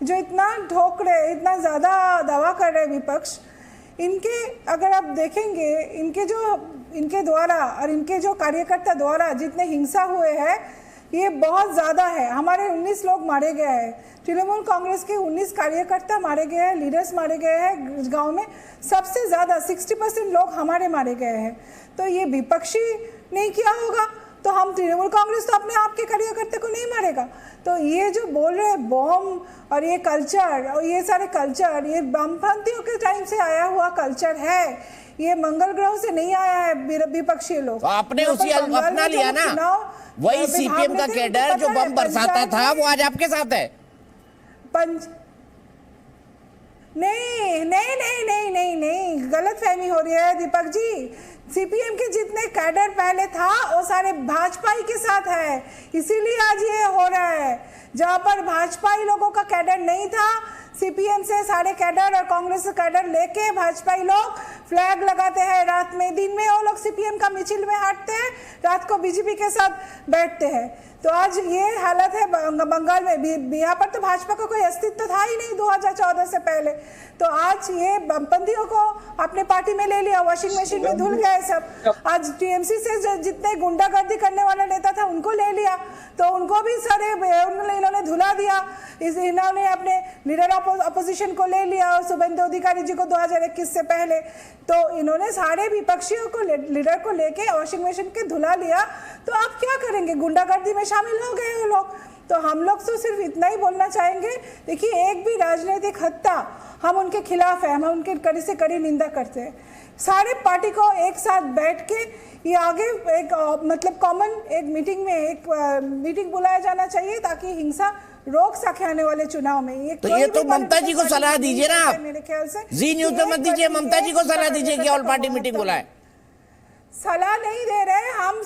जो इतना ठोक रहे, इतना ज़्यादा दावा कर रहे विपक्ष, इनके अगर आप देखेंगे इनके द्वारा और इनके जो कार्यकर्ता द्वारा जितने हिंसा हुए हैं ये बहुत ज़्यादा है। हमारे 19 लोग मारे गए हैं, तृणमूल कांग्रेस के 19 कार्यकर्ता मारे गए हैं, लीडर्स मारे गए हैं गांव में। सबसे ज़्यादा 60% लोग हमारे मारे गए हैं। तो ये विपक्षी नहीं किया होगा तो हम तृणमूल कांग्रेस तो अपने आप के कार्यकर्ता को नहीं मारेगा। तो ये जो बोल रहे हैं बॉम्ब और ये कल्चर और ये सारे कल्चर, ये वामपंथियों के टाइम से आया हुआ कल्चर है, ये मंगल ग्रह से नहीं आया है विपक्षी लोग। तो आपने उसी अपना लिया ना, वही सीपीएम का कैडर जो बम बरसाता था वो आज आपके साथ है। नहीं नहीं नहीं नहीं नहीं नहीं, गलत फहमी हो रही है दीपक जी। सीपीएम के जितने कैडर पहले था वो सारे भाजपाई के साथ है, इसीलिए आज ये हो रहा है। जहाँ पर भाजपाई लोगों का कैडर नहीं था, सीपीएम से सारे कैडर और कांग्रेस से कैडर लेके भाजपाई लोग फ्लैग लगाते हैं रात में, दिन में वो लोग सीपीएम का मिছিল में हटते हैं, रात को बीजेपी के साथ बैठते हैं। तो आज ये हालत है बंगाल में। यहाँ पर तो भाजपा का कोई अस्तित्व था ही नहीं 2014 से पहले। तो आज ये वामपंथियों को अपने पार्टी में ले लिया, वॉशिंग मशीन में धुल गया सब। आज टीएमसी से जितने गुंडागर्दी करने वाला नेता था उनको ले लिया, तो उनको भी सारे इन्होंने धुला दिया। इन्होंने अपने लीडर अपोजिशन को ले लिया और शुभेंदु अधिकारी जी को 2021 से पहले। तो इन्होंने सारे विपक्षियों को लीडर को लेके वॉशिंग मशीन के धुला लिया। तो आप क्या करेंगे, गुंडागर्दी में शामिल हो गए वो लोग। तो हम लोग तो सिर्फ इतना ही बोलना चाहेंगे, देखिए एक भी राजनीतिक हत्या हम उनके खिलाफ है, हम उनके कड़ी से कड़ी निंदा करते हैं। सारे पार्टी को एक साथ बैठ के ये आगे एक मतलब कॉमन एक मीटिंग बुलाया जाना चाहिए ताकि हिंसा रोक सके आने वाले चुनाव में। तो ये तो ममता जी को सलाह दीजिए ना आप, मेरे ख्याल से जी न्यूज पे मत दीजिए, ममता जी को सलाह दीजिए कि ऑल पार्टी मीटिंग बुलाए। सलाह नहीं दे रहे हम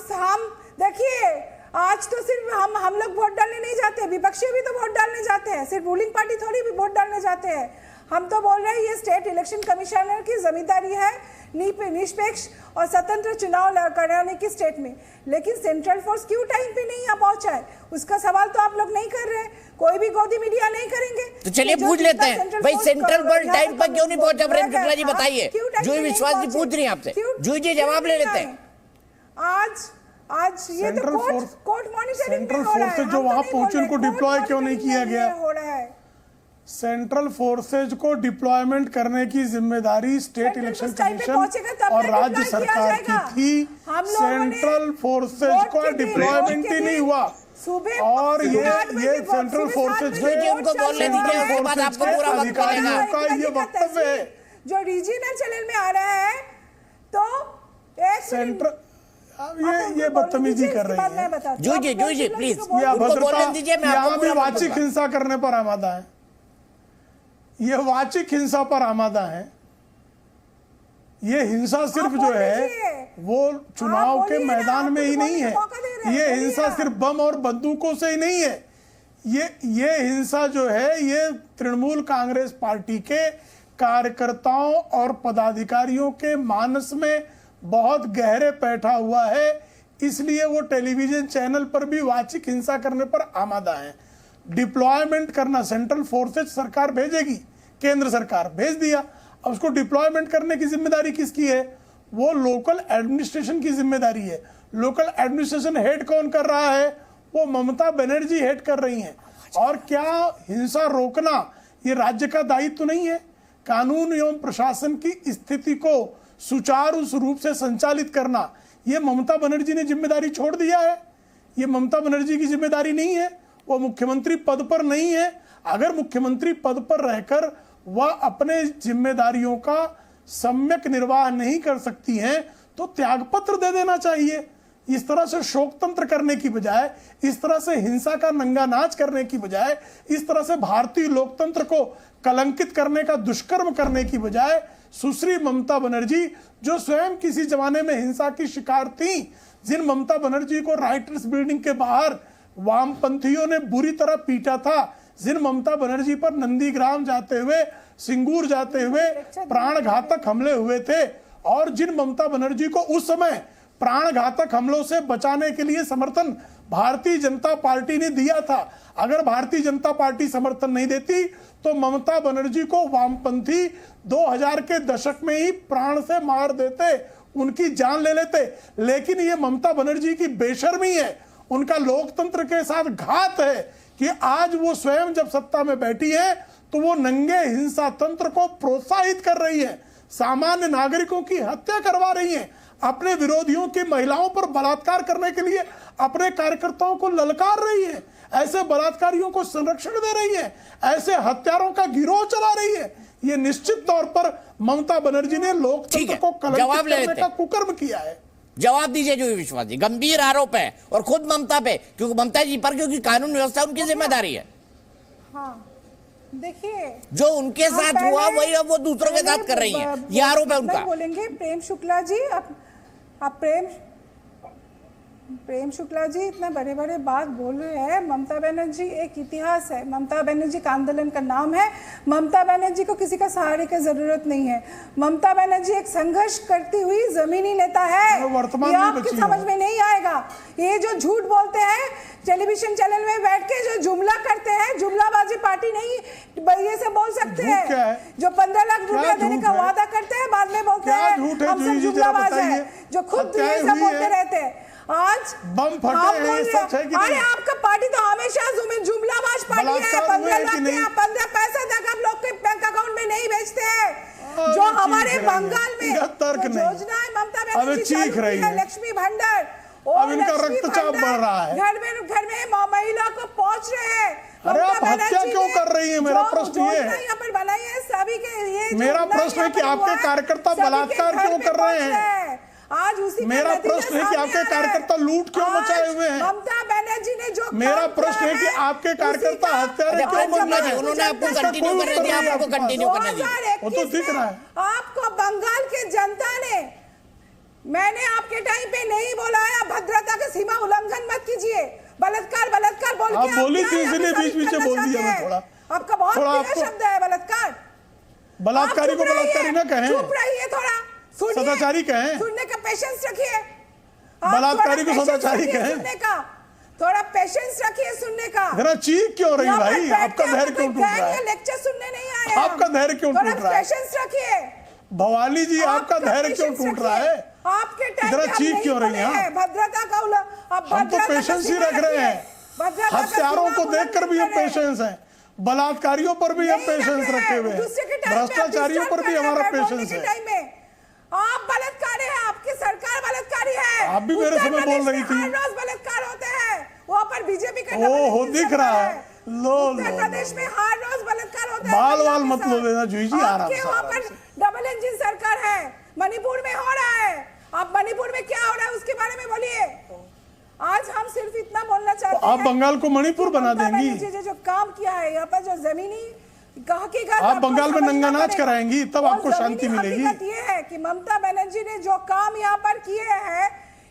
देखिए आज तो सिर्फ हम लोग वोट डालने नहीं जाते, विपक्षी भी तो वोट डालने जाते हैं, सिर्फ रूलिंग पार्टी थोड़ी भी वोट डालने जाते हैं। हम तो बोल रहे हैं ये स्टेट इलेक्शन कमिश्नर की जिम्मेदारी है निष्पक्ष और स्वतंत्र चुनाव कराने की स्टेट में। लेकिन सेंट्रल फोर्स क्यों टाइम पे नहीं आ पहुंचा है, उसका सवाल तो आप लोग नहीं कर रहे, कोई भी गोदी मीडिया नहीं करेंगे। तो चलिए पूछ लेते हैं भाई, सेंट्रल बोर्ड टाइम पर क्यों नहीं पहुंचा? वीरेंद्र शुक्ला जी बताइए, जूही विश्वास जी पूछ रही है आपसे, जूही जी जवाब ले लेते हैं। आज ये तो कोर्ट मॉनिटरिंग सेंट्रल फोर्सेज जो वहां पहुंचे उनको डिप्लॉय क्यों नहीं किया गया? हो रहा है सेंट्रल फोर्सेज को डिप्लॉयमेंट करने की जिम्मेदारी स्टेट इलेक्शन कमीशन और राज्य सरकार की थी। सेंट्रल फोर्सेज को डिप्लॉयमेंट ही नहीं हुआ और ये सेंट्रल फोर्सेज अधिकारियों का ये वक्तव्य है जो रीजनल चैनल में आ रहा है। तो सेंट्रल ये बदतमीजी कर रही है। जूही प्लीज, यहाँ भी वाचिक हिंसा करने पर आमादा है, ये वाचिक हिंसा पर आमादा है। ये हिंसा सिर्फ जो है वो चुनाव के मैदान में ही नहीं है, ये हिंसा सिर्फ बम और बंदूकों से ही नहीं है। ये हिंसा जो है ये तृणमूल कांग्रेस पार्टी के कार्यकर्ताओं और पदाधिकारियों के मानस में बहुत गहरे बैठा हुआ है, इसलिए वो टेलीविजन चैनल पर भी वाचिक हिंसा करने पर आमादा है। डिप्लॉयमेंट करना सेंट्रल फोर्सेज सरकार भेजेगी, केंद्र सरकार भेज दिया, अब उसको डिप्लॉयमेंट करने की जिम्मेदारी किसकी है? वो लोकल एडमिनिस्ट्रेशन की जिम्मेदारी है। लोकल एडमिनिस्ट्रेशन हेड कौन कर रहा है? वो ममता बनर्जी हेड कर रही हैं। और क्या हिंसा रोकना ये राज्य का दायित्व तो नहीं है? कानून एवं प्रशासन की स्थिति को सुचारू रूप से संचालित करना ये ममता बनर्जी ने जिम्मेदारी छोड़ दिया है। ये ममता बनर्जी की जिम्मेदारी नहीं है, वो मुख्यमंत्री पद पर नहीं है। अगर मुख्यमंत्री पद पर रहकर वह अपने जिम्मेदारियों का सम्यक निर्वाह नहीं कर सकती हैं तो त्यागपत्र दे देना चाहिए। इस तरह से शोक तंत्र करने की बजाय, इस तरह से हिंसा का नंगा नाच करने की बजाय, इस तरह से भारतीय लोकतंत्र को कलंकित करने का दुष्कर्म करने की बजाय सुश्री ममता बनर्जी जो स्वयं किसी जमाने में हिंसा की शिकार थी, जिन ममता बनर्जी को राइटर्स बिल्डिंग के बाहर वामपंथियों ने बुरी तरह पीटा था, जिन ममता बनर्जी पर नंदीग्राम जाते हुए, सिंगूर जाते हुए प्राणघातक हमले हुए थे, और जिन ममता बनर्जी को उस समय प्राणघातक हमलों से बचाने के लिए समर्थन भारतीय जनता पार्टी ने दिया था। अगर भारतीय जनता पार्टी समर्थन नहीं देती तो ममता बनर्जी को वामपंथी 2000 के दशक में ही प्राण से मार देते, उनकी जान ले लेते। लेकिन ये ममता बनर्जी की बेशर्मी है, उनका लोकतंत्र के साथ घात है कि आज वो स्वयं जब सत्ता में बैठी है तो वो नंगे हिंसा तंत्र को प्रोत्साहित कर रही है, सामान्य नागरिकों की हत्या करवा रही है, अपने विरोधियों की महिलाओं पर बलात्कार करने के लिए अपने कार्यकर्ताओं को ललकार रही है, ऐसे बलात्कारियों को संरक्षण दे रही है, ऐसे हत्यारों का गिरोह चला रही है। ये निश्चित तौर पर ममता बनर्जी ने लोकतंत्र को कलंकित करने का कुकर्म किया है। जवाब दीजिए जुही विश्वास जी, गंभीर आरोप है और खुद ममता पे, क्योंकि ममता जी पर, क्योंकि कानून व्यवस्था उनकी जिम्मेदारी है। हाँ, देखिए जो उनके साथ हुआ वही अब वो दूसरों के साथ कर रही है, ये आरोप है उनका। बोलेंगे प्रेम शुक्ला जी, आप प्रेम शुक्ला जी इतना बड़े बड़े बात बोल रहे हैं। ममता बनर्जी एक इतिहास है, ममता बनर्जी का आंदोलन का नाम है। ममता बनर्जी को किसी का सहारे की जरूरत नहीं है। ममता बनर्जी एक संघर्ष करती हुई जमीनी नेता है, ये आपकी समझ में नहीं आएगा। ये जो झूठ बोलते हैं टेलीविजन चैनल में बैठ के, जो जुमला करते हैं, जुमलाबाजी पार्टी नहीं ये से बोल सकते हैं। जो 15 लाख रुपया देने का वादा करते हैं, बाद में बोलते हैं हम सब जुमलाबाज है, जो खुद से बोलते रहते हैं। आज बम फटे हैं, सच है कि अरे आपका पार्टी तो हमेशा जुमलाबाज पार्टी है। 15 लाख 15 पैसा तक आप लोग के बैंक अकाउंट में नहीं भेजते हैं। जो हमारे बंगाल में योजना है ममता बनर्जी चीख रही है, लक्ष्मी भंडार, अब इनका रक्तचाप बढ़ रहा है, घर में महिला को पहुंच रहे हैं। अरे आप हत्या क्यों कर रही है? मेरा प्रश्न ये है, यहाँ पर बनाई है सभी के लिए। मेरा प्रश्न है कि आपके कार्यकर्ता बलात्कार क्यों कर रहे हैं? आज उसी मेरा प्रश्न है कि आपके कार्यकर्ता लूट क्यों मचाए हुए हैं? ममता बनर्जी ने जो मेरा प्रश्न है कि आपके कार्यकर्ता हत्यारे क्यों बन रहे हैं? उन्होंने आपको कंटिन्यू करने दिया, आपको कंटिन्यू करने दिया, वो तो दिख रहा है। आपको बंगाल के जनता ने, मैंने आपके टाइम पे नहीं बोला है भद्रता का सीमा उल्लंघन मत कीजिए, बलात्कार बलात्कार बोल के बोली थी, इसलिए बीच से बोल दिया मैं। थोड़ा आपका बहुत प्रिय शब्द है बलात्कार। बलात्कारी को बलात्कारी ना कहें, चुप रहिए, थोड़ा सदाचारी कहें, सुनने का पेशेंस रखिए। बलात्कारी को सदाचारी कहें, सुनने का थोड़ा पेशेंस रखिए, सुनने का। जरा चीख क्यों रही भाई? आपका धैर्य क्यों टूट रहा है? लेक्चर सुनने नहीं आए, आपका धैर्य क्यों टूट रहा है? पेशेंस रखिए भवाली जी, आपका धैर्य क्यों टूट रहा है? आपके टाइम जरा चीख क्यों रही हैं? भद्रता का हम तो पेशेंस ही रख रहे हैं, हत्यारों को देखकर भी हम पेशेंस हैं, बलात्कारियों पर भी हम पेशेंस रखे हुए हैं, भ्रष्टाचारियों पर भी हमारा पेशेंस है। आप बलात्कारी हैं, आपकी सरकार बलात्कारी है। आप भी मेरे समय बोल रही थी, हर रोज बलात्कार होते हैं, वहाँ पर बीजेपी का ओहो दिख रहा है। उत्तर प्रदेश में हर रोज बलात्कार होते हैं। बाल मत लो देना जुही जी, आराम से। वहाँ पर डबल इंजन सरकार है। मणिपुर में हो रहा है, आप मणिपुर में क्या हो रहा है उसके बारे में बोलिए। आज हम सिर्फ इतना बोलना चाहते हैं, आप बंगाल को मणिपुर बना देंगी। जो काम किया है यहाँ पर, जो जमीनी आप बंगाल में नंगा नाच कराएंगी, तब आपको शांति मिलेगी। ये है कि ममता बनर्जी ने जो काम यहाँ पर किए हैं,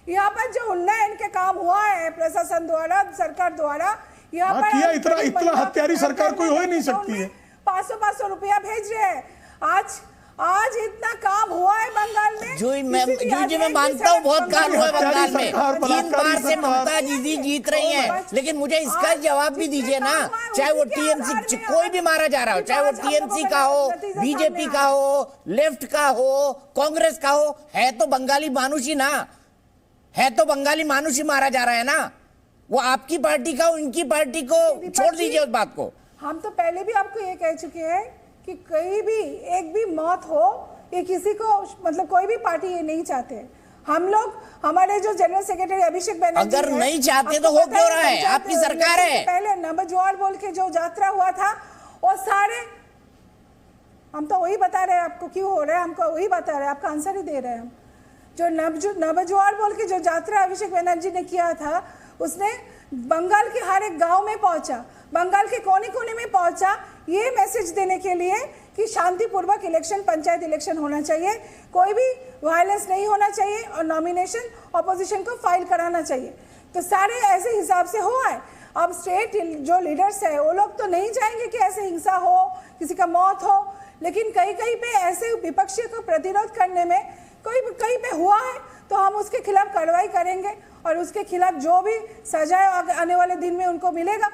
यहाँ पर जो उन्नयन के काम हुआ है प्रशासन द्वारा, सरकार द्वारा, यहाँ पर किया। इतना हत्यारी सरकार कोई हो ही नहीं सकती है। 500 रुपया भेज रहे हैं। आज इतना काम हुआ है बंगाल में। जी मैं मानता हूँ बहुत काम हुआ है बंगाल में, 3 बार से ममता जी जीत रही हैं, लेकिन मुझे इसका जवाब भी दीजिए ना। चाहे वो टीएमसी कोई भी मारा जा रहा हो, चाहे वो टीएमसी का हो, बीजेपी का हो, लेफ्ट का हो, कांग्रेस का हो, है तो बंगाली मानुष ही ना, है तो बंगाली मानुष ही मारा जा रहा है ना। वो आपकी पार्टी का, उनकी पार्टी को छोड़ दीजिए उस बात को। हम तो पहले भी आपको ये कह चुके हैं कि कहीं भी एक भी मौत हो, ये किसी को, मतलब कोई भी पार्टी ये नहीं चाहते। हम लोग, हमारे जो जनरल सेक्रेटरी अभिषेक बनर्जी अगर नहीं चाहते तो हो क्यों रहा है? आपकी सरकार है। पहले नवजुआर बोल के जो यात्रा हुआ था, वो सारे, हम तो वही बता रहे हैं आपको क्यों हो रहा है, हमको वही बता रहे हैं, आपका आंसर ही दे रहे हैं हम। जो नवजुआर बोल के जो यात्रा अभिषेक बनर्जी ने किया था, उसने बंगाल के हर एक गांव में पहुंचा, बंगाल के कोने कोने में पहुंचा, ये मैसेज देने के लिए कि शांतिपूर्वक इलेक्शन, पंचायत इलेक्शन होना चाहिए, कोई भी वायलेंस नहीं होना चाहिए और नॉमिनेशन ऑपोजिशन को फाइल कराना चाहिए। तो सारे ऐसे हिसाब से हुआ है। अब स्टेट जो लीडर्स है वो लोग तो नहीं चाहेंगे कि ऐसे हिंसा हो, किसी का मौत हो, लेकिन कहीं कहीं पे ऐसे विपक्षी को प्रतिरोध करने में कोई कहीं पे हुआ है तो हम उसके खिलाफ कार्रवाई करेंगे और उसके खिलाफ जो भी सजा आने वाले दिन में उनको मिलेगा